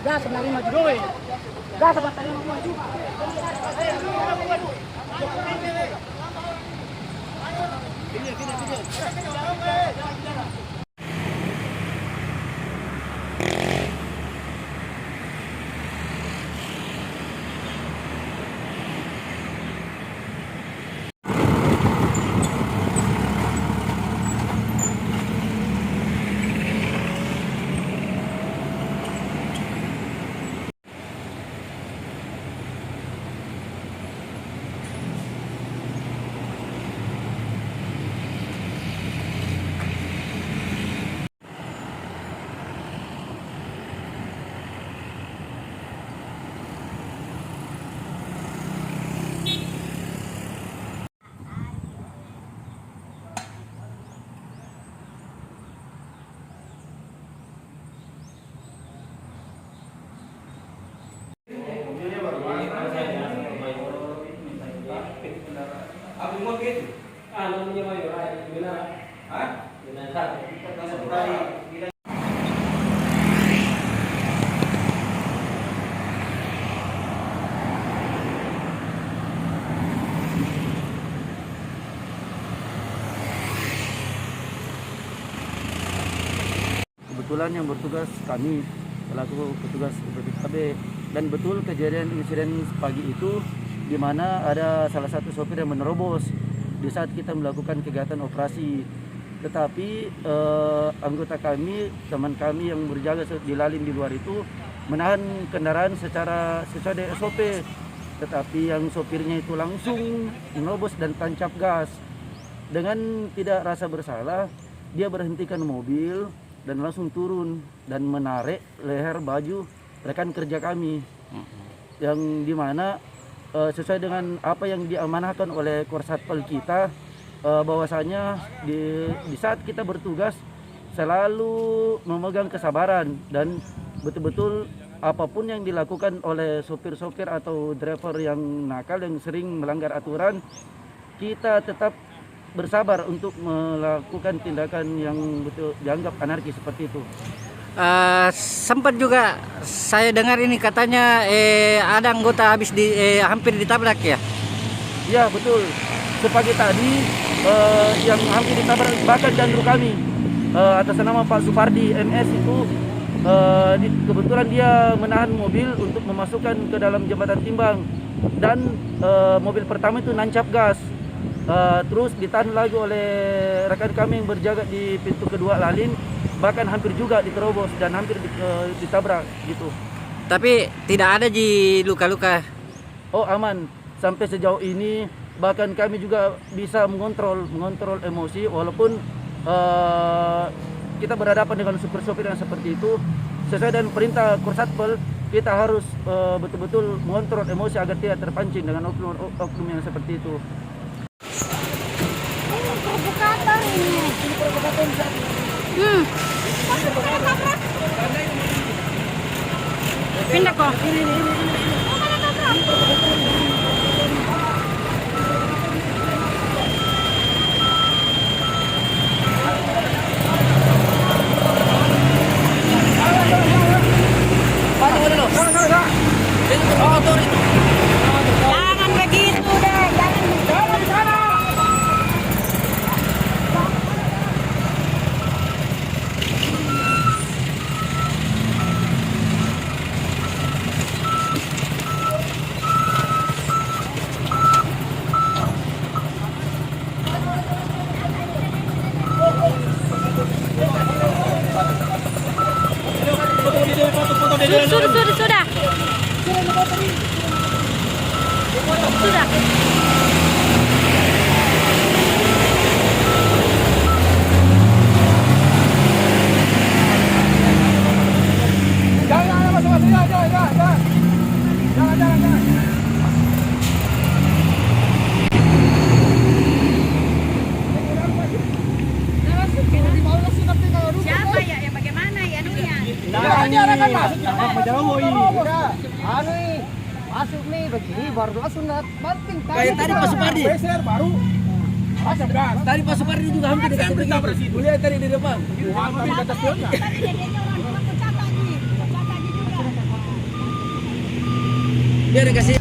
Gas menerima juga. Gas menerima juga. Kebetulan yang bertugas kami selaku petugas UPPKB, dan betul kejadian insiden pagi itu di mana ada salah satu sopir yang menerobos di saat kita melakukan kegiatan operasi. Tetapi anggota kami, teman kami yang berjaga di lalin di luar itu menahan kendaraan secara sesuai dengan SOP. Tetapi yang sopirnya itu langsung menerobos dan tancap gas. Dengan tidak rasa bersalah, dia berhentikan mobil dan langsung turun dan menarik leher baju rekan kerja kami, yang dimana sesuai dengan apa yang diamanahkan oleh Korsatpol kita, bahwasanya di saat kita bertugas selalu memegang kesabaran dan betul-betul apapun yang dilakukan oleh sopir-sopir atau driver yang nakal yang sering melanggar aturan, kita tetap bersabar untuk melakukan tindakan yang betul dianggap anarkis seperti itu. Sempat juga saya dengar ini katanya ada anggota habis hampir ditabrak ya? Ya betul. Sepagi tadi yang hampir ditabrak bahkan jandru kami atas nama Pak Supardi MS itu kebetulan dia menahan mobil untuk memasukkan ke dalam jembatan timbang, dan mobil pertama itu nancap gas. Terus ditahan lagi oleh rekan kami yang berjaga di pintu kedua lalin, bahkan hampir juga diterobos dan hampir ditabrak gitu. Tapi tidak ada luka-luka? Oh aman, sampai sejauh ini bahkan kami juga bisa mengontrol emosi walaupun kita berhadapan dengan supir-supir yang seperti itu. Sesuai dengan perintah Korsatpol, kita harus betul-betul mengontrol emosi agar tidak terpancing dengan oknum yang seperti itu. Provokator ini. Provokator bisa. Pindah kok. Ini. Jangan begitu deh, jangan di sana. Sudah. Jangan masuk. Jangan. Siapa ya? Ya bagaimana ya anunya? Ini orang kan masuk. Masuk nih begini baru langsung banting. Kayak tadi Pak Supardi. Baru. Tadi Pak Supardi juga hampir dekat begitu. Lihat tadi di depan. Siapa ya? Tadi dia orang Dia dikasih